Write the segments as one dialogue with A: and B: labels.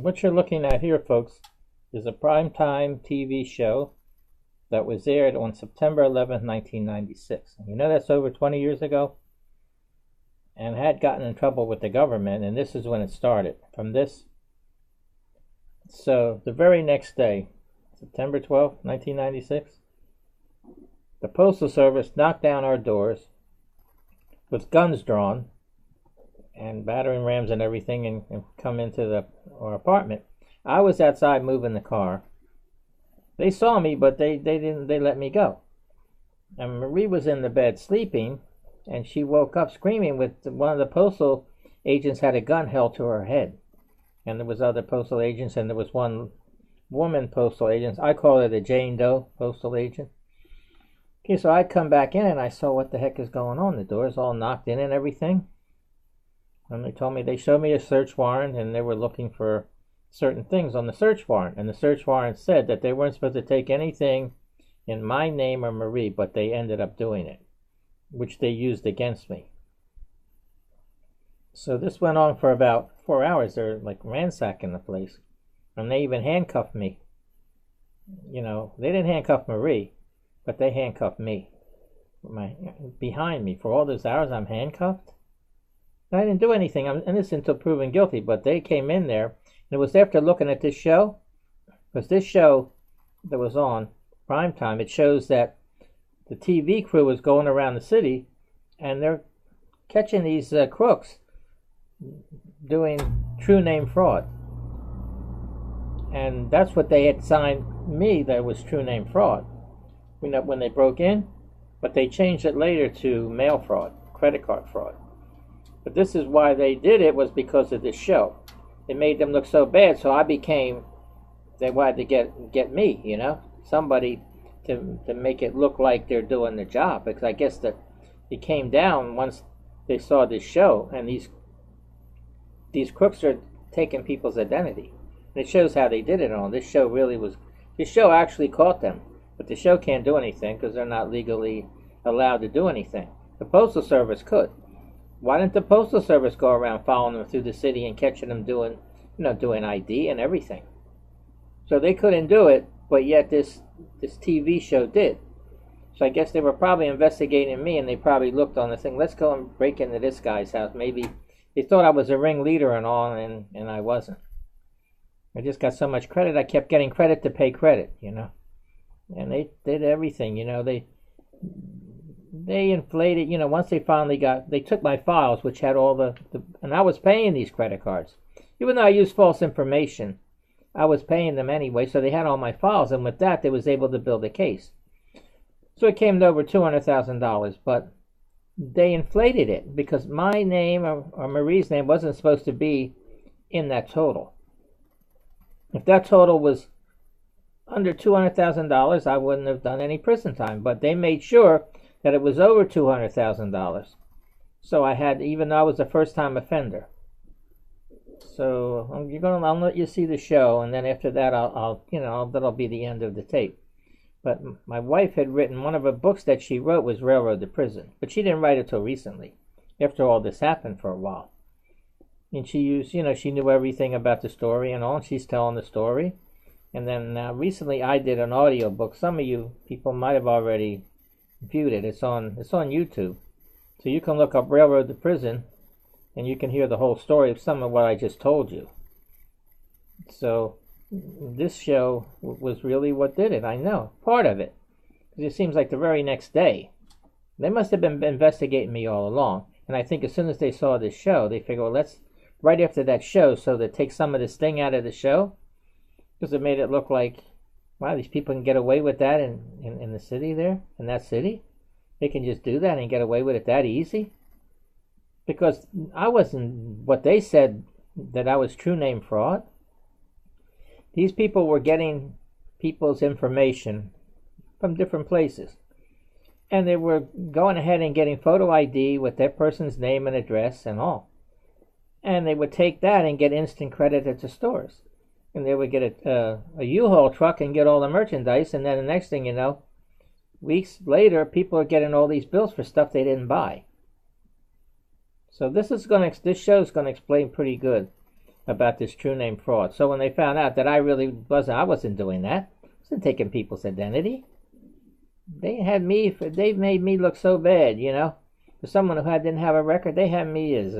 A: What you're looking at here, folks, is a primetime TV show that was aired on September 11th, 1996. You know that's over 20 years ago? And had gotten in trouble with the government, and this is when it started. From this. So the very next day, September 12th, 1996, the Postal Service knocked down our doors with guns drawn and battering rams and everything, and come into our apartment. I was outside moving the car. They saw me, but they let me go. And Marie was in the bed sleeping, and she woke up screaming with one of the postal agents had a gun held to her head. And there was other postal agents, and there was one woman postal agent. I call her the Jane Doe postal agent. Okay, so I come back in, and I saw what the heck is going on. The door's all knocked in and everything. And they showed me a search warrant, and they were looking for certain things on the search warrant. And the search warrant said that they weren't supposed to take anything in my name or Marie, but they ended up doing it, which they used against me. So this went on for about 4 hours. They're like ransacking the place. And they even handcuffed me. You know, they didn't handcuff Marie, but they handcuffed me. Behind me. For all those hours I'm handcuffed. I didn't do anything. I'm innocent until proven guilty, but they came in there. And it was after looking at this show, because this show that was on Primetime, it shows that the TV crew was going around the city, and they're catching these crooks doing true name fraud. And that's what they had signed me, that was true name fraud, when they broke in. But they changed it later to mail fraud, credit card fraud. But this is why they did it, was because of this show. It made them look so bad, so they wanted to get me, you know, somebody to make it look like they're doing the job. Because I guess that it came down once they saw this show, and these crooks are taking people's identity. And it shows how they did it all. This show actually caught them, but the show can't do anything because they're not legally allowed to do anything. The Postal Service could. Why didn't the Postal Service go around following them through the city and catching them doing ID and everything? So they couldn't do it, but yet this TV show did. So I guess they were probably investigating me, and they probably looked on the thing, let's go and break into this guy's house. Maybe they thought I was a ringleader and all, and I wasn't. I just got so much credit, I kept getting credit to pay credit, you know. And they did everything, you know. They inflated, you know, once they took my files, which had all and I was paying these credit cards. Even though I used false information, I was paying them anyway, so they had all my files, and with that, they was able to build a case. So it came to over $200,000, but they inflated it, because my name or Marie's name wasn't supposed to be in that total. If that total was under $200,000, I wouldn't have done any prison time, but they made sure that it was over $200,000. So I had, even though I was a first-time offender. So I'll let you see the show, and then after that, that'll be the end of the tape. But my wife had written, one of her books that she wrote was Railroad to Prison, but she didn't write it till recently, after all this happened for a while. And she used, she knew everything about the story and all, and she's telling the story. And then recently I did an audio book. Some of you people might have already viewed it. It's on YouTube. So you can look up Railroad to Prison, and you can hear the whole story of some of what I just told you. So this show was really what did it. I know, part of it. Because it seems like the very next day, they must have been investigating me all along. And I think as soon as they saw this show, they figured, well, let's, right after that show, so they take some of this thing out of the show, because it made it look like, wow, these people can get away with that in the city there, in that city. They can just do that and get away with it that easy. Because I wasn't what they said, that I was true name fraud. These people were getting people's information from different places. And they were going ahead and getting photo ID with that person's name and address and all. And they would take that and get instant credit at the stores. And they would get a U-Haul truck and get all the merchandise, and then the next thing you know, weeks later, people are getting all these bills for stuff they didn't buy. So this show's going to explain pretty good about this true name fraud. So when they found out that I wasn't doing that. I wasn't taking people's identity. They made me look so bad, For someone who didn't have a record, they had me as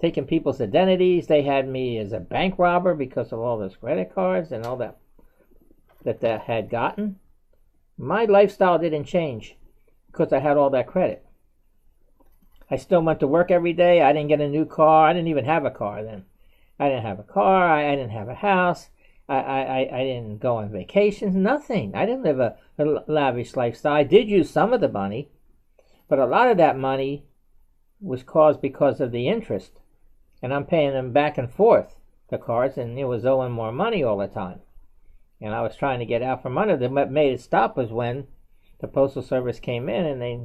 A: taking people's identities. They had me as a bank robber because of all those credit cards and all that had gotten. My lifestyle didn't change because I had all that credit. I still went to work every day. I didn't get a new car. I didn't even have a car then. I didn't have a car. I didn't have a house. I didn't go on vacations. Nothing. I didn't live a lavish lifestyle. I did use some of the money, but a lot of that money was caused because of the interest. And I'm paying them back and forth, the cards, and it was owing more money all the time. And I was trying to get out from under them. What made it stop was when the Postal Service came in and they,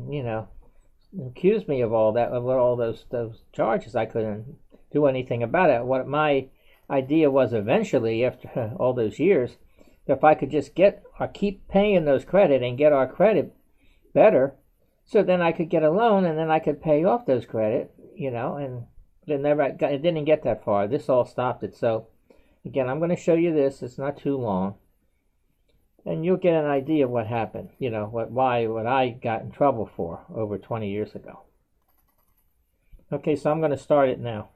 A: accused me of all that, of all those charges. I couldn't do anything about it. What my idea was eventually, after all those years, if I could just keep paying those credit and get our credit better, so then I could get a loan and then I could pay off those credit, and it didn't get that far. This all stopped it. So again, I'm going to show you this. It's not too long. And you'll get an idea of what happened, what I got in trouble for over 20 years ago. Okay, so I'm going to start it now.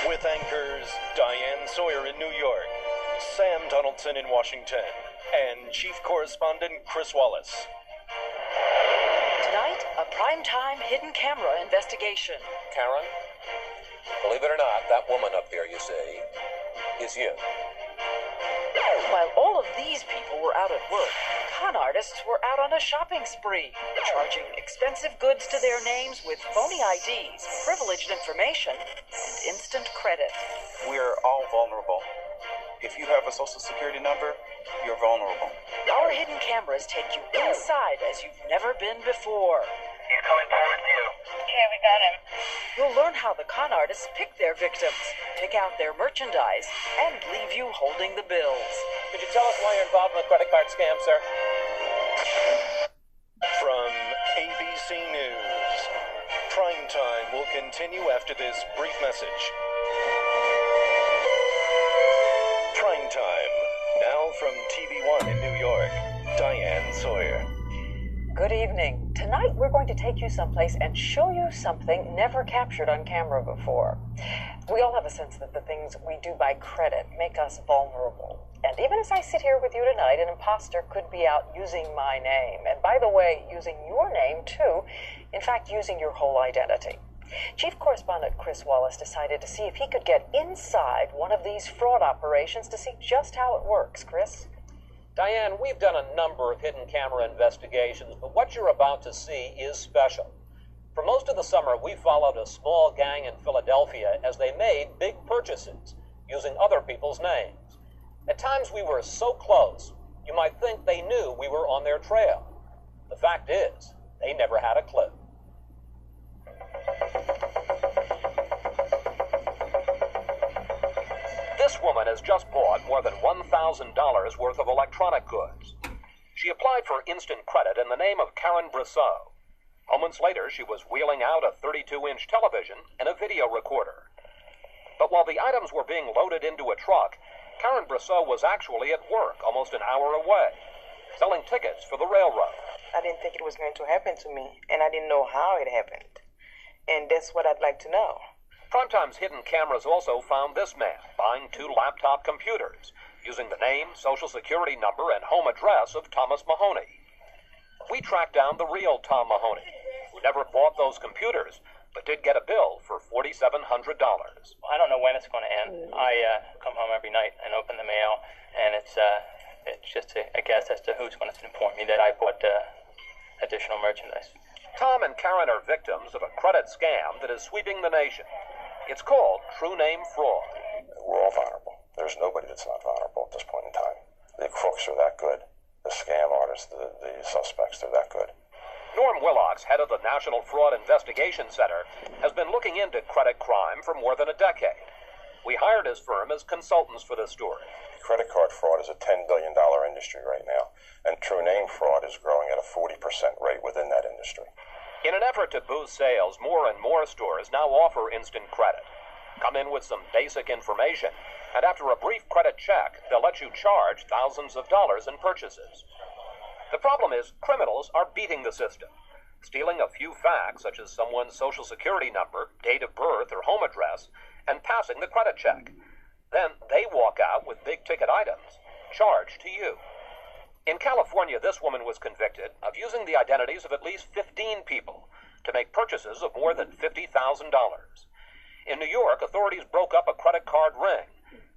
B: With anchors Diane Sawyer in New York, Sam Donaldson in Washington, and Chief Correspondent Chris Wallace.
C: Tonight, a primetime hidden camera investigation.
D: Karen, believe it or not, that woman up there you see is you.
C: While all of these people were out at work, con artists were out on a shopping spree, charging expensive goods to their names with phony IDs, privileged information, and instant credit.
E: We're all vulnerable. If you have a social security number, you're vulnerable.
C: Our hidden cameras take you inside as you've never been before.
F: He's coming forward to you. Okay, we got him.
C: You'll learn how the con artists pick their victims, pick out their merchandise, and leave you holding the bills.
D: Could you tell us why you're involved in the credit card scam, sir?
B: From ABC News, Primetime will continue after this brief message. Primetime, now from TV1 in New York, Diane Sawyer.
C: Good evening. Tonight we're going to take you someplace and show you something never captured on camera before. We all have a sense that the things we do by credit make us vulnerable. And even as I sit here with you tonight, an imposter could be out using my name. And by the way, using your name too. In fact, using your whole identity. Chief Correspondent Chris Wallace decided to see if he could get inside one of these fraud operations to see just how it works. Chris?
D: Diane, we've done a number of hidden camera investigations, but what you're about to see is special. For most of the summer, we followed a small gang in Philadelphia as they made big purchases using other people's names. At times we were so close, you might think they knew we were on their trail. The fact is, they never had a clue. This woman has just bought more than $1,000 worth of electronic goods. She applied for instant credit in the name of Karen Brousseau. Moments later, she was wheeling out a 32-inch television and a video recorder. But while the items were being loaded into a truck, Karen Brousseau was actually at work almost an hour away, selling tickets for the railroad.
G: I didn't think it was going to happen to me, and I didn't know how it happened. And that's what I'd like to know.
D: Primetime's hidden cameras also found this man buying 2 laptop computers, using the name, social security number, and home address of Thomas Mahoney. We tracked down the real Tom Mahoney, who never bought those computers, but did get a bill for $4,700.
H: I don't know when it's going to end. I come home every night and open the mail, and it's just a guess as to who's going to inform me that I bought additional merchandise.
D: Tom and Karen are victims of a credit scam that is sweeping the nation. It's called true name fraud.
E: We're all vulnerable. There's nobody that's not vulnerable at this point in time. The crooks are that good. The scam artists, the suspects, they're that good.
D: Norm Willocks, head of the National Fraud Investigation Center, has been looking into credit crime for more than a decade. We hired his firm as consultants for this story.
E: Credit card fraud is a $10 billion industry right now, and true name fraud is growing at a 40% rate within that industry.
D: In an effort to boost sales, more and more stores now offer instant credit. Come in with some basic information, and after a brief credit check, they'll let you charge thousands of dollars in purchases. The problem is criminals are beating the system, stealing a few facts such as someone's social security number, date of birth, or home address, and passing the credit check. Then they walk out with big-ticket items, charged to you. In California, this woman was convicted of using the identities of at least 15 people to make purchases of more than $50,000. In New York, authorities broke up a credit card ring.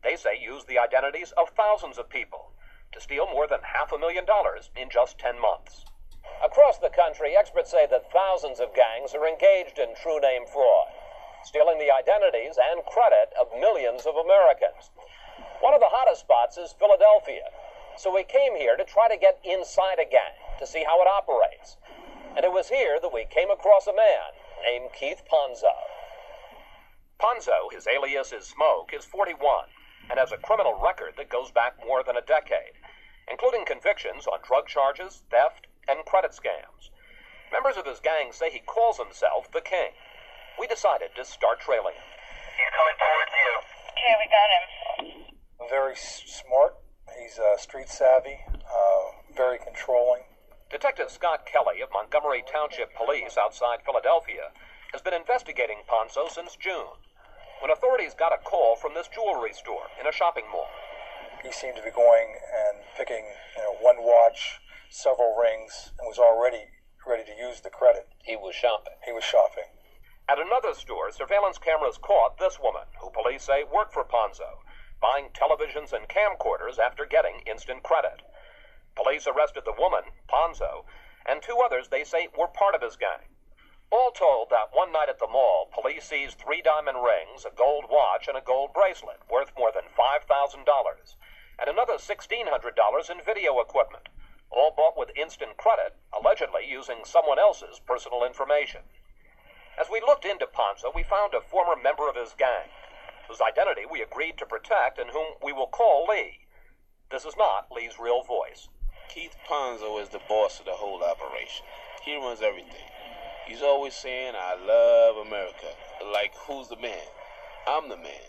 D: They say used the identities of thousands of people to steal more than $500,000 in just 10 months. Across the country, experts say that thousands of gangs are engaged in true name fraud, stealing the identities and credit of millions of Americans. One of the hottest spots is Philadelphia. So we came here to try to get inside a gang to see how it operates. And it was here that we came across a man named Keith Ponzo. Ponzo, his alias is Smoke, is 41 and has a criminal record that goes back more than a decade, including convictions on drug charges, theft, and credit scams. Members of his gang say he calls himself the King. We decided to start trailing him.
F: He's coming towards you. Okay, we got him.
I: Very smart. He's street savvy, very controlling.
D: Detective Scott Kelly of Montgomery Township Police outside Philadelphia has been investigating Ponzo since June, when authorities got a call from this jewelry store in a shopping mall.
I: He seemed to be going and picking, one watch, several rings, and was already ready to use the credit.
D: He was shopping.
I: He was shopping.
D: At another store, surveillance cameras caught this woman, who police say worked for Ponzo, buying televisions and camcorders after getting instant credit. Police arrested the woman, Ponzo, and two others they say were part of his gang. All told, that one night at the mall, police seized 3 diamond rings, a gold watch, and a gold bracelet worth more than $5,000, and another $1,600 in video equipment, all bought with instant credit, allegedly using someone else's personal information. As we looked into Ponzo, we found a former member of his gang, whose identity we agreed to protect and whom we will call Lee. This is not Lee's real voice.
J: Keith Ponzo is the boss of the whole operation. He runs everything. He's always saying, "I love America." Like, who's the man? I'm the man.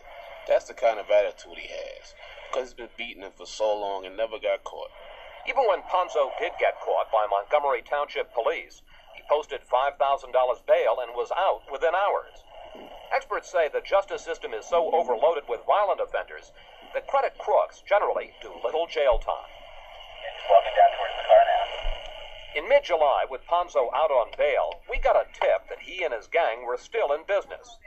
J: That's the kind of attitude he has, because he's been beating him for so long and never got caught.
D: Even when Ponzo did get caught by Montgomery Township Police, he posted $5,000 bail and was out within hours. Experts say the justice system is so overloaded with violent offenders that credit crooks generally do little jail time.
F: It's walking down towards the car now.
D: In mid-July, with Ponzo out on bail, we got a tip that he and his gang were still in business.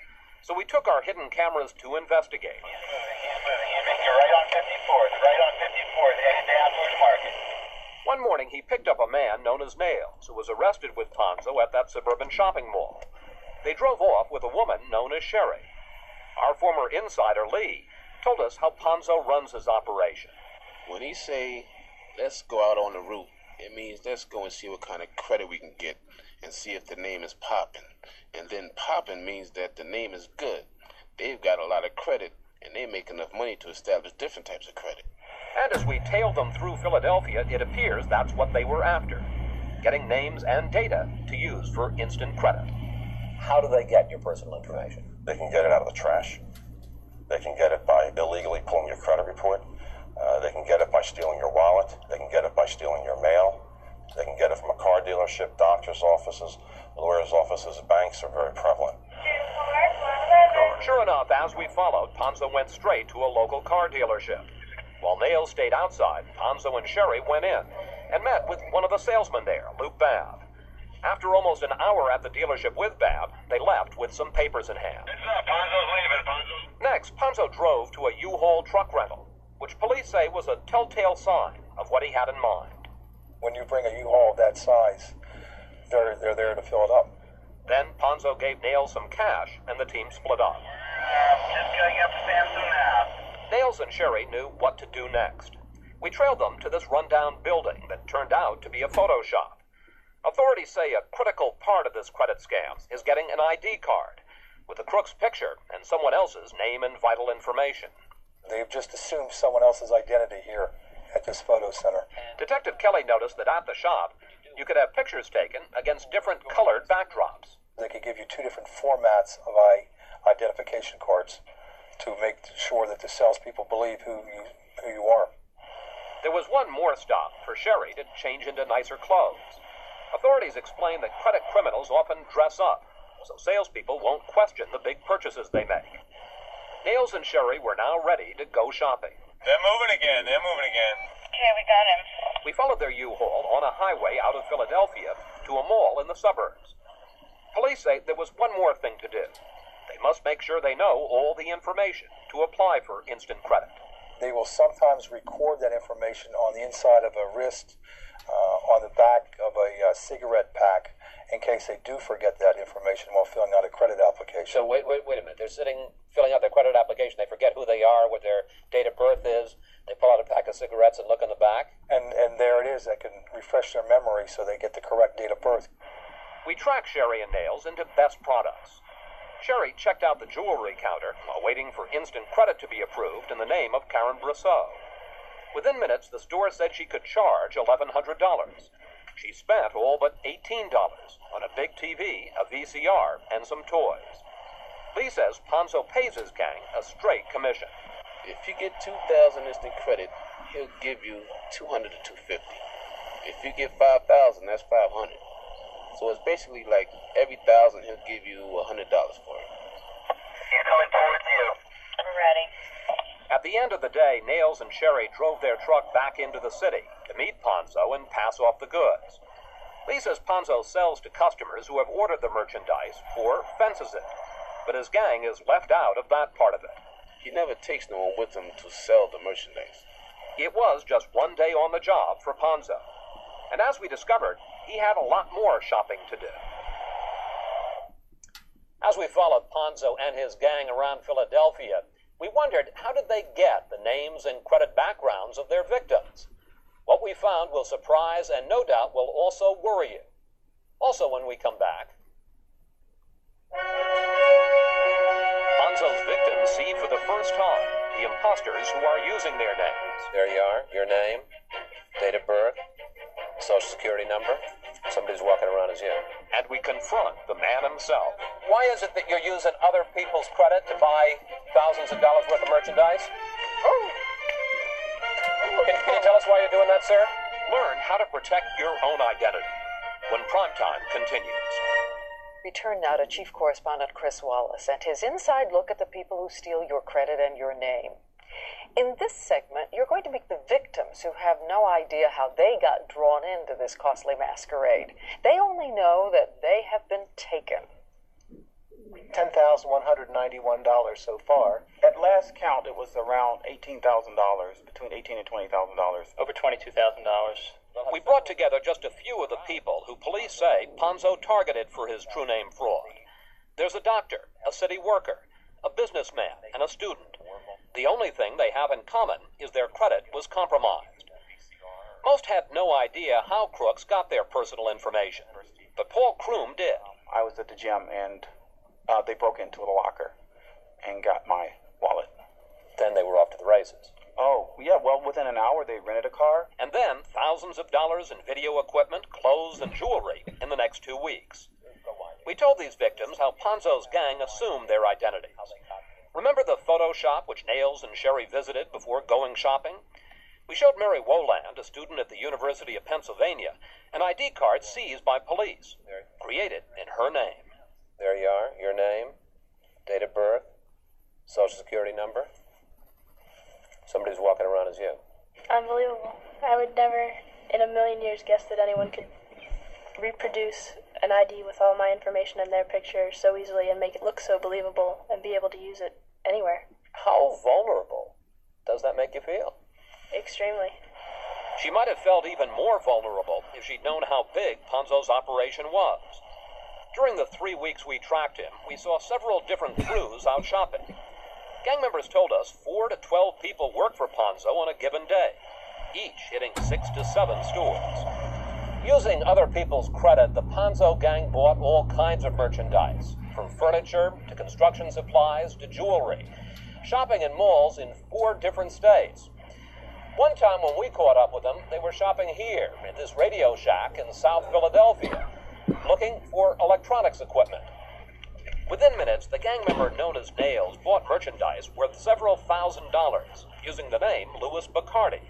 D: So we took our hidden cameras to investigate.
F: He's moving. You're right on 54th. Right on 54th, headed down towards Market.
D: One morning, he picked up a man known as Nails, who was arrested with Ponzo at that suburban shopping mall. They drove off with a woman known as Sherry. Our former insider, Lee, told us how Ponzo runs his operation.
J: When he say, "Let's go out on the route," it means let's go and see what kind of credit we can get and see if the name is popping. And then popping means that the name is good. They've got a lot of credit, and they make enough money to establish different types of credit.
D: And as we tailed them through Philadelphia, it appears that's what they were after, getting names and data to use for instant credit. How do they get your personal information?
E: They can get it out of the trash. They can get it by illegally pulling your credit report. They can get it by stealing your wallet. They can get it by stealing your mail. They can get it from a car dealership, doctor's offices, lawyers' offices, banks are very prevalent.
D: Sure enough, as we followed, Ponzo went straight to a local car dealership. While Nails stayed outside, Ponzo and Sherry went in and met with one of the salesmen there, Luke Babb. After almost an hour at the dealership with Babb, they left with some papers in hand.
F: Ponzo's leaving, Ponzo.
D: Next, Ponzo drove to a U-Haul truck rental, which police say was a telltale sign of what he had in mind.
I: When you bring a U-Haul of that size, they're there to fill it up.
D: Then Ponzo gave Nails some cash, and the team split up.
F: Just going up Samson now.
D: Nails and Sherry knew what to do next. We trailed them to this rundown building that turned out to be a photo shop. Authorities say a critical part of this credit scam is getting an ID card with the crook's picture and someone else's name and vital information.
I: They've just assumed someone else's identity here at this photo center.
D: Detective Kelly noticed that at the shop, You could have pictures taken against different colored backdrops.
I: They could give you two different formats of identification cards to make sure that the salespeople believe who you are.
D: There was one more stop for Sherry to change into nicer clothes. Authorities explain that credit criminals often dress up, so salespeople won't question the big purchases they make. Nails and Sherry were now ready to go shopping.
F: They're moving again.
K: Okay, we got him.
D: We followed their U-Haul on a highway out of Philadelphia to a mall in the suburbs. Police say there was one more thing to do. They must make sure they know all the information to apply for instant credit.
I: They will sometimes record that information on the inside of a wrist, on the back of a cigarette pack, in case they do forget that information while filling out a credit application.
D: So wait a minute. They're filling out their credit application. They forget who they are, what their date of birth is. They pull out a pack of cigarettes and look in the back.
I: And there it is. That can refresh their memory so they get the correct date of birth.
D: We track Sherry and Nails into Best Products. Sherry checked out the jewelry counter while waiting for instant credit to be approved in the name of Karen Brousseau. Within minutes, the store said she could charge $1,100. She spent all but $18 on a big TV, a VCR, and some toys. Lee says Ponzo pays his gang a straight commission.
J: If you get 2,000 instant credit, he'll give you 200 to 250. If you get 5,000, that's 500. So it's basically like every 1,000 he'll give you $100 for it.
F: He's coming towards you.
K: We're ready.
D: At the end of the day, Nails and Sherry drove their truck back into the city to meet Ponzo and pass off the goods. Lee says Ponzo sells to customers who have ordered the merchandise or fences it, but his gang is left out of that part of it.
J: He never takes no one with him to sell the merchandise.
D: It was just one day on the job for Ponzo. And as we discovered, he had a lot more shopping to do. As we followed Ponzo and his gang around Philadelphia, we wondered how did they get the names and credit backgrounds of their victims? What we found will surprise and no doubt will also worry you. Also when we come back. Ponzo's victims see for the first time the imposters who are using their names. There you are, your name, date of birth, Social Security number. Somebody's walking around as you. And we confront the man himself. Why is it that you're using other people's credit to buy thousands of dollars worth of merchandise? Can you tell us why you're doing that, sir? Learn how to protect your own identity when Primetime continues.
C: Return now to Chief Correspondent Chris Wallace and his inside look at the people who steal your credit and your name. In this segment, you're going to meet the victims who have no idea how they got drawn into this costly masquerade. They only know that they have been taken.
L: $10,191 so far. At last count, it was around $18,000, between $18,000 and $20,000.
H: Over $22,000.
D: We brought together just a few of the people who police say Ponzo targeted for his true name fraud. There's a doctor, a city worker, a businessman, and a student. The only thing they have in common is their credit was compromised. Most had no idea how crooks got their personal information, but Paul Kroom did.
L: I was at the gym and they broke into the locker and got my wallet.
D: Then they were off to the races.
L: Oh, yeah, well, within an hour they rented a car.
D: And then thousands of dollars in video equipment, clothes, and jewelry in the next 2 weeks. We told these victims how Ponzo's gang assumed their identities. Remember the photo shop which Nails and Sherry visited before going shopping? We showed Mary Woland, a student at the University of Pennsylvania, an ID card seized by police, created in her name. There you are, your name, date of birth, Social Security number. Somebody's walking around as you.
M: Unbelievable. I would never in a million years guess that anyone could reproduce an ID with all my information and their picture so easily and make it look so believable and be able to use it anywhere.
D: How vulnerable does that make you feel?
M: Extremely.
D: She might have felt even more vulnerable if she'd known how big Ponzo's operation was. During the 3 weeks we tracked him, we saw several different crews out shopping. Gang members told us 4 to 12 people work for Ponzo on a given day, each hitting 6 to 7 stores. Using other people's credit, the Ponzo gang bought all kinds of merchandise, from furniture to construction supplies to jewelry, shopping in malls in 4 different states. One time when we caught up with them, they were shopping here at this Radio Shack in South Philadelphia, looking for electronics equipment. Within minutes, the gang member known as Nails bought merchandise worth several $1,000s using the name Louis Bacardi.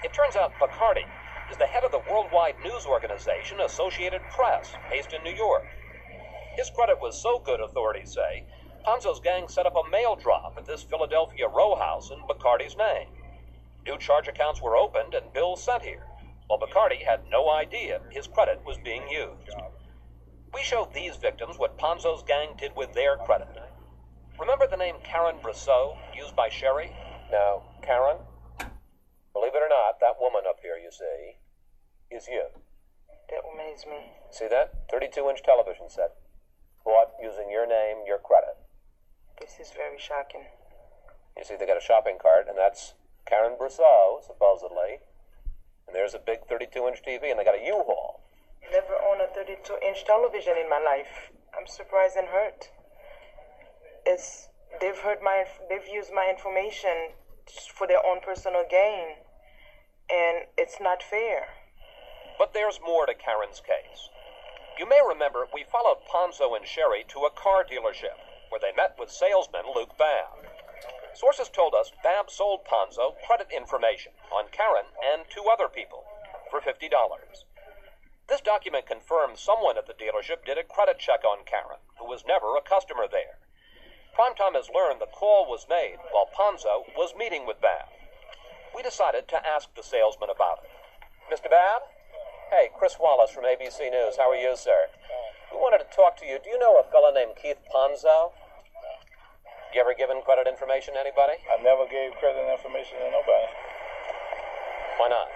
D: It turns out Bacardi is the head of the worldwide news organization Associated Press, based in New York. His credit was so good, authorities say, Ponzo's gang set up a mail drop at this Philadelphia row house in Bacardi's name. New charge accounts were opened and bills sent here, while Bacardi had no idea his credit was being used. We showed these victims what Ponzo's gang did with their credit. Remember the name Karen Brosseau, used by Sherry? Now, Karen, believe it or not, that woman up here, you see, is you.
G: That woman is me.
D: See that? 32-inch television set. Bought using your name, your credit.
G: This is very shocking.
D: You see, they got a shopping cart, and that's Karen Brosseau, supposedly. And there's a big 32-inch TV, and they got a U-Haul.
G: Never owned a 32-inch television in my life. I'm surprised and hurt. They've used my information for their own personal gain, and it's not fair.
D: But there's more to Karen's case. You may remember we followed Ponzo and Sherry to a car dealership where they met with salesman Luke Babb. Sources told us Babb sold Ponzo credit information on Karen and two other people for $50. This document confirms someone at the dealership did a credit check on Karen, who was never a customer there. Primetime has learned the call was made while Ponzo was meeting with Babb. We decided to ask the salesman about it. Mr. Babb? Hey, Chris Wallace from ABC News. How are you, sir? We wanted to talk to you. Do you know a fellow named Keith Ponzo? You ever given credit information to anybody?
N: I never gave credit information to nobody.
D: Why not?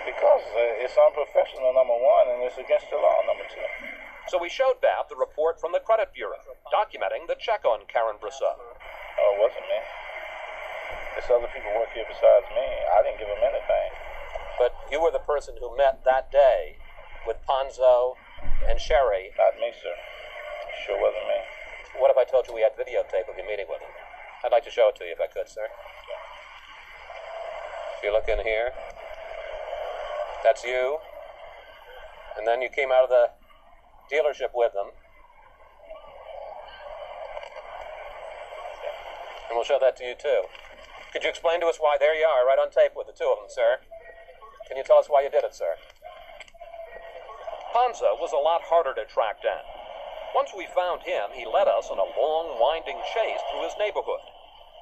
N: Because it's unprofessional, number one, and it's against the law, number two.
D: So we showed Babb the report from the credit bureau, documenting the check on Karen Brosseau.
N: Oh, it wasn't me. There's other people work here besides me. I didn't give them anything.
D: But you were the person who met that day with Ponzo and Sherry.
N: Not me, sir. It sure wasn't me.
D: What if I told you we had videotape of you meeting with them? I'd like to show it to you if I could, sir. If you look in here, that's you. And then you came out of the dealership with them. And we'll show that to you, too. Could you explain to us why there you are, right on tape with the two of them, sir? Can you tell us why you did it, sir? Ponzo was a lot harder to track down. Once we found him, he led us on a long, winding chase through his neighborhood.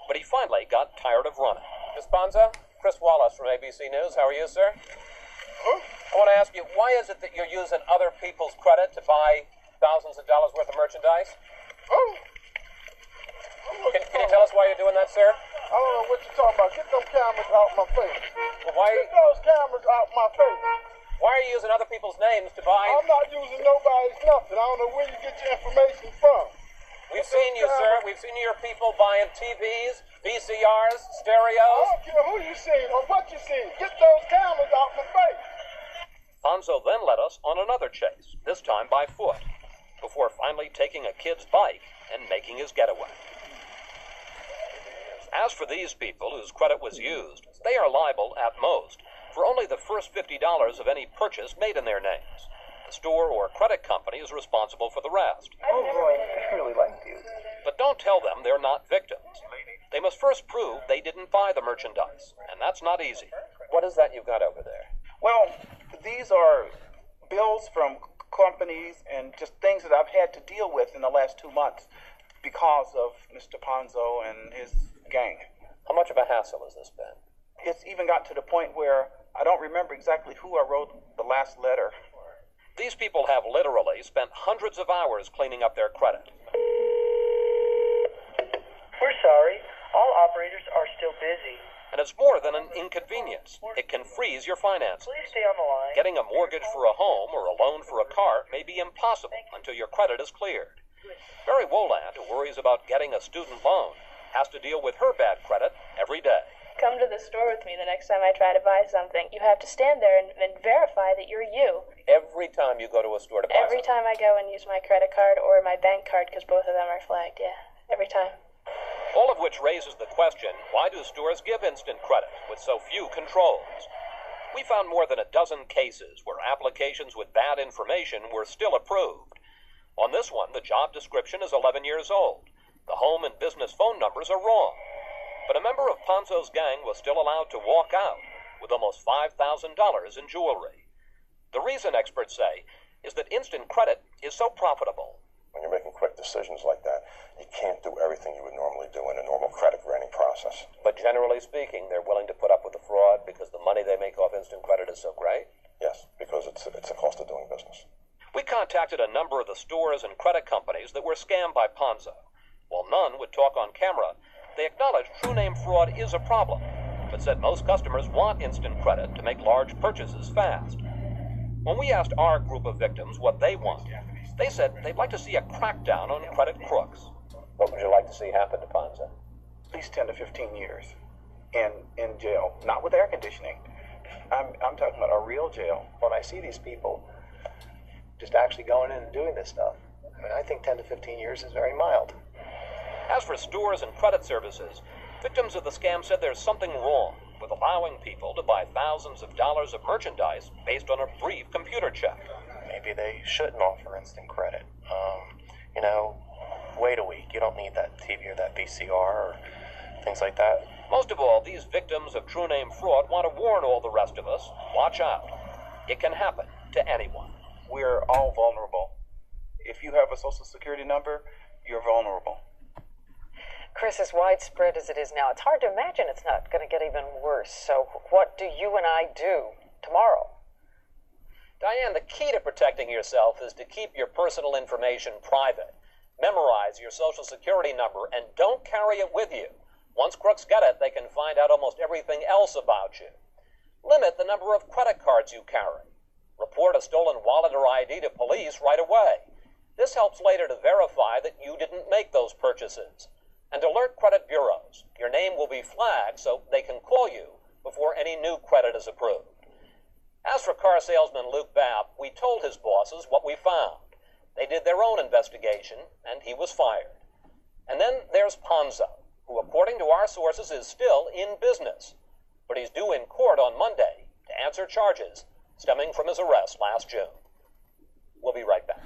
D: But he finally got tired of running. Miss Ponzo, Chris Wallace from ABC News. How are you, sir? I want to ask you, why is it that you're using other people's credit to buy thousands of dollars worth of merchandise? Can you tell us why you're doing that, sir?
N: I don't know what you're talking about. Get them cameras out my face.
D: Well, why?
N: Get those cameras out my face.
D: Why are you using other people's names to buy?
N: I'm not using nobody's nothing. I don't know where you get your information from.
D: We've seen you, sir. We've seen your people buying TVs, VCRs,
N: I
D: stereos.
N: don't care who you seen or what you seen. Get those cameras out my face.
D: Ponzo then led us on another chase, this time by foot, before finally taking a kid's bike and making his getaway. As for these people whose credit was used, they are liable, at most, for only the first $50 of any purchase made in their names. The store or credit company is responsible for the rest.
N: Oh boy, I really like you.
D: But don't tell them they're not victims. They must first prove they didn't buy the merchandise, and that's not easy. What is that you've got over there?
L: Well, these are bills from companies and just things that I've had to deal with in the last 2 months because of Mr. Ponzo and his gang.
D: How much of a hassle has this been?
L: It's even got to the point where I don't remember exactly who I wrote the last letter.
D: These people have literally spent hundreds of hours cleaning up their credit.
O: We're sorry. All operators are still busy.
D: And it's more than an inconvenience. It can freeze your finances.
O: Please stay on the line.
D: Getting a mortgage for a home or a loan for a car may be impossible until your credit is cleared. Barry Woland, who worries about getting a student loan, has to deal with her bad credit every day.
M: Come to the store with me the next time I try to buy something. You have to stand there and verify that you're you.
D: Every time you go to a store to buy
M: Every time I go and use my credit card or my bank card, because both of them are flagged, yeah. Every time.
D: All of which raises the question, why do stores give instant credit with so few controls? We found more than a dozen cases where applications with bad information were still approved. On this one, the job description is 11 years old. The home and business phone numbers are wrong. But a member of Ponzo's gang was still allowed to walk out with almost $5,000 in jewelry. The reason, experts say, is that instant credit is so profitable.
E: When you're making quick decisions like that, you can't do everything you would normally do in a normal credit granting process.
D: But generally speaking, they're willing to put up with the fraud because the money they make off instant credit is so great?
E: Yes, because it's a cost of doing business.
D: We contacted a number of the stores and credit companies that were scammed by Ponzo. While none would talk on camera, they acknowledged true name fraud is a problem, but said most customers want instant credit to make large purchases fast. When we asked our group of victims what they want, they said they'd like to see a crackdown on credit crooks. What would you like to see happen to Ponzo?
L: At least 10 to 15 years in jail, not with air conditioning. I'm talking about a real jail.
P: When I see these people just actually going in and doing this stuff, I think 10 to 15 years is very mild.
D: As for stores and credit services, victims of the scam said there's something wrong with allowing people to buy thousands of dollars of merchandise based on a brief computer check.
P: Maybe they shouldn't offer instant credit. Wait a week. You don't need that TV or that VCR or things like that.
D: Most of all, these victims of true name fraud want to warn all the rest of us, watch out. It can happen to anyone.
L: We're all vulnerable. If you have a social security number, you're vulnerable.
C: Chris, as widespread as it is now, it's hard to imagine it's not going to get even worse. So what do you and I do tomorrow?
D: Diane, the key to protecting yourself is to keep your personal information private. Memorize your social security number and don't carry it with you. Once crooks get it, they can find out almost everything else about you. Limit the number of credit cards you carry. Report a stolen wallet or ID to police right away. This helps later to verify that you didn't make those purchases. And alert credit bureaus. Your name will be flagged so they can call you before any new credit is approved. As for car salesman Luke Babb, we told his bosses what we found. They did their own investigation, and he was fired. And then there's Ponzo, who according to our sources is still in business. But he's due in court on Monday to answer charges stemming from his arrest last June. We'll be right back.